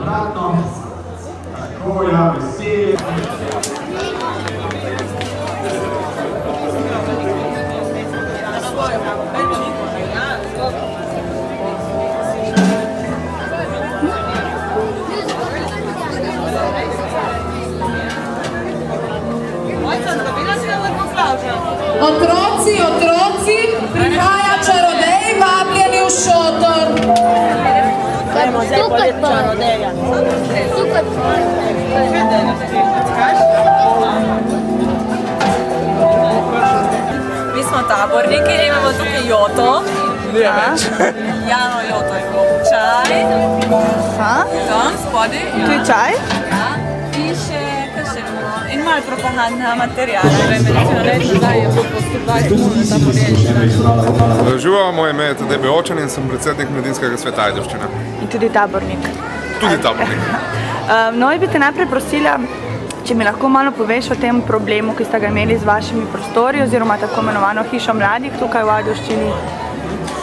obratno. Tako, ja, veseli. Otroci, prihaja čarodej, vabljeni v šotor. Tukaj čarodeja. Mi smo taborniki, imamo tukaj joto. Jano joto imamo. Čaj. Tam spodaj. Tu je čaj? In še, kaj še imamo? In malo propagandnega materijala. Recimo reči, da je po 120 minut ta podježda. Živo, moje ime je Tadej Beočan in sem predsednik Mladinskega sveta Ajdovščine. In tudi tabornik. Tudi tabornik. No, bi te najprej prosila, če mi lahko malo poveš o tem problemu, ki ste ga imeli z vašimi prostori oziroma tako imenovano hišo mladih tukaj v Ajdovščini.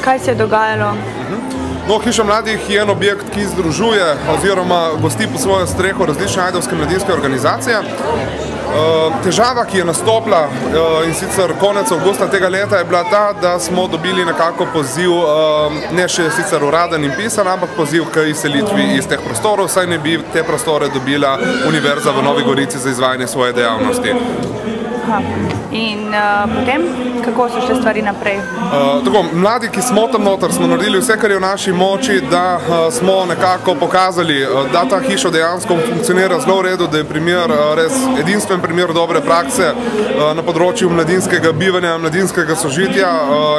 Kaj se je dogajalo? No, Hiša mladih je en objekt, ki združuje oziroma gosti pod svojo streho različne ajdovske mladinske organizacije. Težava, ki je nastopila in sicer konec avgusta tega leta, je bila ta, da smo dobili nekako poziv, ne še sicer uraden in pisan, ampak poziv k izselitvi iz teh prostorov, saj ne bi te prostore dobila Univerza v Novi Gorici za izvajanje svoje dejavnosti. In potem, kako so šle stvari naprej? Tako, mladi, ki smo tam noter, smo naredili vse, kar je v naši moči, da smo nekako pokazali, da ta hiša dejansko funkcionira zelo v redu, da je primer, res edinstven primer dobre prakse na področju mladinskega bivanja, mladinskega sožitja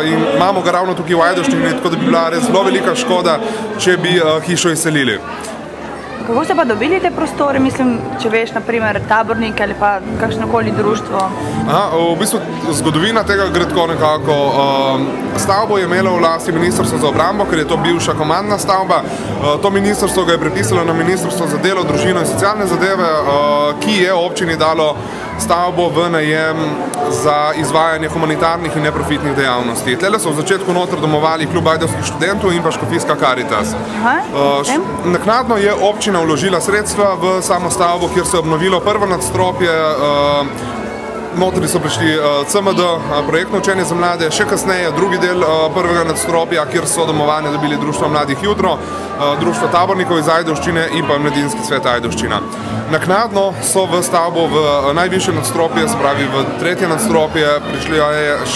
in imamo ga ravno tukaj v Ajdovščini, tako da bi bila res zelo velika škoda, če bi hišo izselili. Kako ste pa dobili te prostore, mislim, če veš, naprimer, tabornike ali pa kakšnokoli društvo? V bistvu, zgodovina tega gre tako nekako. Stavbo je imelo v lasti Ministrstvo za obrambo, ker je to bivša komandna stavba. To ministrstvo ga je prepisalo na Ministrstvo za delo, družino in socialne zadeve, ki je občini dalo stavbo v najem za izvajanje humanitarnih in neprofitnih dejavnosti. Tlele so v začetku noter domovali Klub ajdovskih študentov in pa Škofijska Karitas. Naknadno je občina vložila sredstva v samo stavbo, kjer se je obnovilo prvo nadstropje. Notri so prišli CMD, projektno učenje za mlade, še kasneje drugi del prvega nadstropja, kjer so domovanje dobili Društvo mladih Jutro, Društvo tabornikov iz Ajdovščine in pa Mladinski svet Ajdovščina. Naknadno so v stavbo v najvišje nadstropje, se pravi v tretje nadstropje, prišli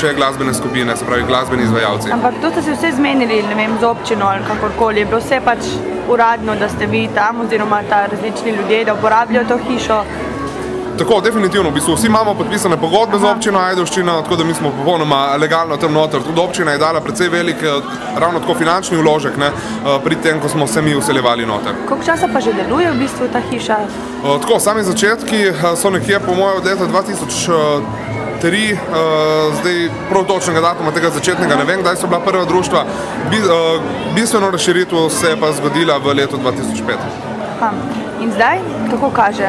še glasbene skupine, se pravi glasbeni izvajalci. Ampak to ste se vse zmenili, ne vem, z občino ali kakorkoli, je bilo vse pač uradno, da ste vi tam oziroma ta različni ljudje, da uporabljajo to hišo? Tako, definitivno, v bistvu vsi imamo podpisane pogodbe z občino Ajdovščina, tako da mi smo popolnoma legalno tam noter. Tudi občina je dala precej velik, ravno tako finančni vložek pri tem, ko smo se mi vseljevali noter. Koliko časa pa že deluje v bistvu ta hiša? Tako, sami začetki so nekje po moje od leta 2003, zdaj prav točnega datuma tega začetnega, ne vem, kdaj so bila prva društva. Bistveno razširitev se je pa zgodila v letu 2005. In zdaj, kako kaže?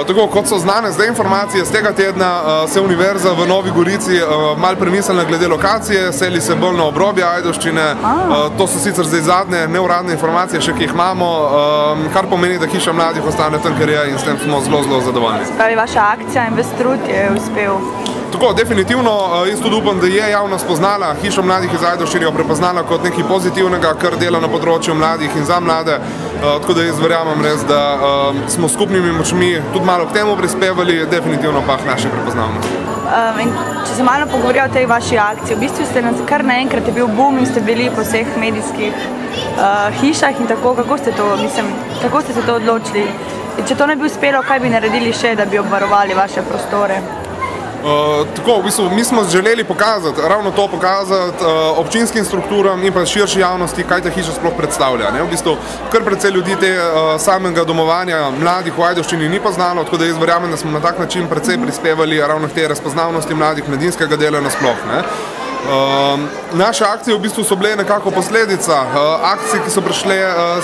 Tako, kot so znane zdaj informacije, z tega tedna se Univerza v Novi Gorici malo premislila glede lokacije, seli se bolj na obrobje Ajdovščine. To so sicer zdaj zadnje neuradne informacije, še ki jih imamo, kar pomeni, da Hiša mladih ostane tam, kjer je in s tem smo zelo zadovoljni. Spravi, vaša akcija in ves trud je uspel? Tako, definitivno, jaz tudi upam, da je javnost poznala Hišo mladih iz Ajdovščine, jo prepoznala kot nekaj pozitivnega, kar dela na področju mladih in za mlade. Tako da jaz verjamem res, da smo skupnimi močmi tudi malo k temu prispevali, definitivno pa k naši prepoznavnosti. In če se malo pogovorijo o tej vaši akciji, v bistvu ste kar naenkrat je bil boom in ste bili po vseh medijskih hišah in tako, kako ste se to odločili? Če to ne bi uspelo, kaj bi naredili še, da bi obvarovali vaše prostore? Tako, v bistvu, mi smo želeli pokazati, ravno to pokazati občinskim strukturam in pa širši javnosti, kaj ta hiša sploh predstavlja. V bistvu, kar precej ljudi te samega domovanja mladih v Ajdovščini ni poznalo, tako da jaz verjamem, da smo na tak način precej prispevali ravno k tej razpoznavnosti mladih, mladinskega dela nasploh. Naše akcije v bistvu so bile nekako posledica akcij, ki so prišle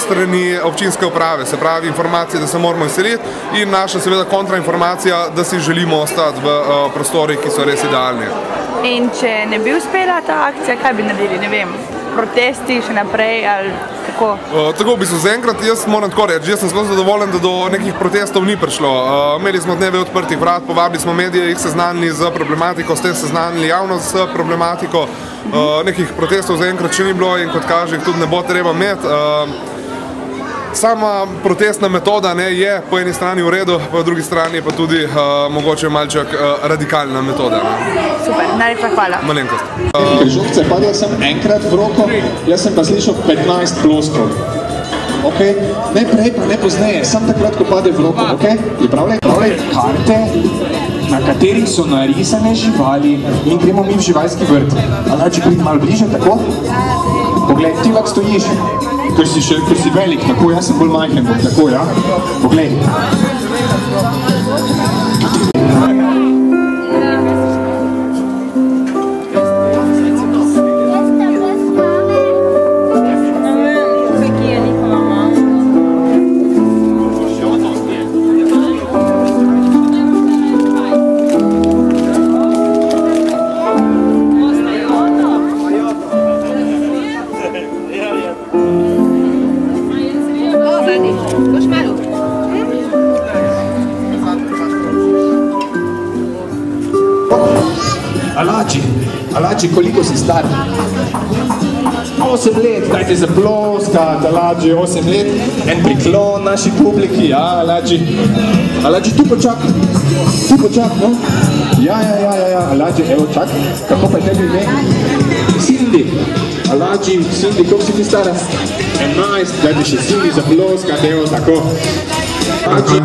strani občinske uprave, se pravi informacije, da se moramo izseliti in naša seveda kontrainformacija, da si želimo ostati v prostorih, ki so res idealni. In če ne bi uspela ta akcija, kaj bi naredili, ne vem, protesti še naprej ali kako? Tako, v bistvu, zaenkrat jaz moram tako reči, jaz sem zelo zadovoljen, da do nekih protestov ni prišlo. Imeli smo dneve odprtih vrat, povabili smo medije, jih seznanili z problematiko, s tem seznanili javnost s problematiko. Nekih protestov zaenkrat še ni bilo in kot kaže, jih tudi ne bo treba imeti. Sama protestna metoda je po eni strani v redu, po drugi strani pa tudi mogoče malček radikalna metoda. Super, najlepša hvala. Malenkost. Križovce padel sem enkrat v roko, jaz sem pa slišal 15 ploskov. Ne prej pa ne pozneje, sam takrat, ko pade v roko. Pripravljaj karte, na katerih so narisane živali in gremo mi v živalski vrt. Če prid malo bliže, tako? Poglej, ti vak stojiš, ker si velik, tako, jaz sem bolj majhen, tako, ja? Poglej. Aladži, koliko si star? 8 let, kaj te zaploskati, Aladži, 8 let, en priklon naši publiki, ja, Aladži, tu počak, no? Ja, Aladži, evo, čak, kako pa tebi ime? Cindy, Aladži, Cindy, koliko si ti stara? 11, kaj te še Cindy zaploskati, evo, tako. Aladži.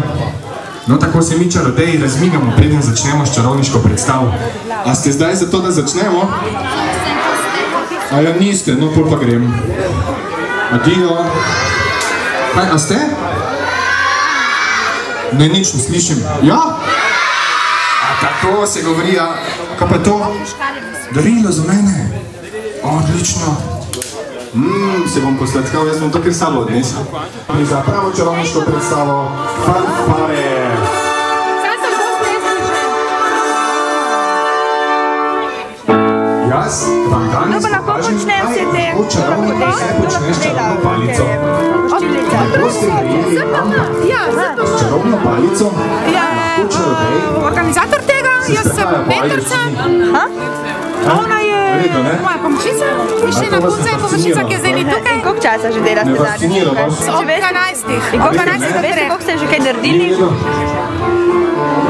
No, tako se mi čarodeji razmigamo, preden začnemo s čarovniško predstavo. A ste zdaj za to, da začnemo? A ja niste, no pol pa grem. Adijo. Kaj, a ste? Ne, nič ne slišim. Ja? A tako se govori, a kaj pa to? Darilo za mene. Odlično. Se bom posladkal, jaz bom to kar sabo odnesel. Za pravo čarovniško predstavo Fanfare. Jaz vam danes pokažem, kaj je lahko čarovnik vse počne s čarovno palico. Lahko ste prejeli s čarovno palico, lahko čarodej. Organizator tega, jaz sem mentorca. Ona je moja pomočnica, Mišljena Kuca je pomočnica, ki je zdaj ni tukaj. Koliko časa že delate zadnji? Ob 12. Veste, koliko ste že kaj naredili?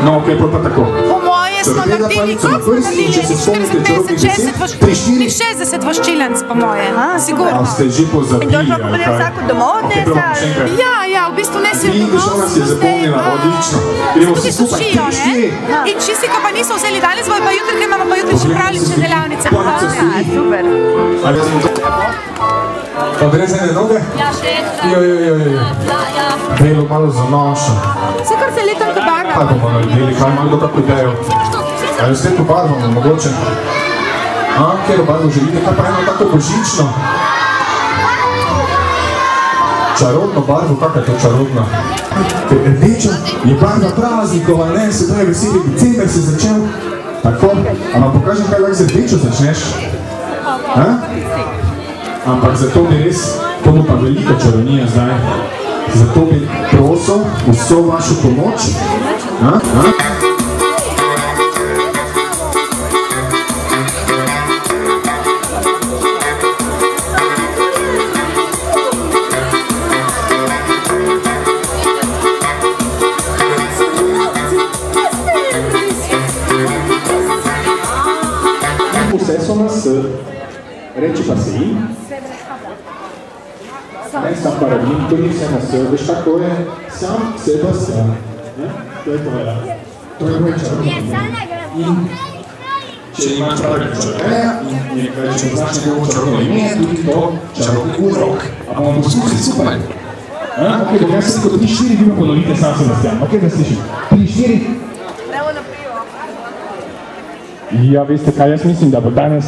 No, okej, pa tako. Po moje smo naredili, koliko smo naredili? 60 voščilenc, po moje, sigurno. A ste že pozabili, in to smo bili vsako domov odnese? Ja, v bistvu ne si domov. Šola si je zapomnila, odlično. Gremo vsi skupaj, 3-4. In čisti, ko pa niso vzeli danes, bojo pa jutri, ker imamo pa jutri še pravlične delavnice. Super. Ali jaz bom to? Pa gre za ene noge? Ja, še jedna. Delo malo zanoša. Vse, kar se letam pobarva. Kaj bomo naredili, kaj ima kdo kako idejo? Ali vse pobarvamo, mogoče? Kjero barvo želite, kaj pa eno tako božično? Čarobno barvo, kakaj je to čarobna? Ker rdeča je barva praznikova, ne, se pravi veseli december se začel. Tako, a vam pokažem, kaj lahko z rdečo začneš? Ampak zato bi res, to bo pa velika čarovnija zdaj, zato bi prosil vso vašo pomoč. Vse so nas, reči pa se jim. Ne, sam parabin, to ni vse nas, veš kako je, sam seba sem. To je tvoja. To je moj čarovnik. In če imaš pravega čaroveja in nekaj, če znaš njegovo čarovno ime, je tudi to čarovnik urok. A bomo poskusili skupaj. Ok, bom jaz kot 3-4 vi me ponovite, sam Sebastian. Ok, da slišim. 3-4. Ja, veste kaj, jaz mislim, da bo danes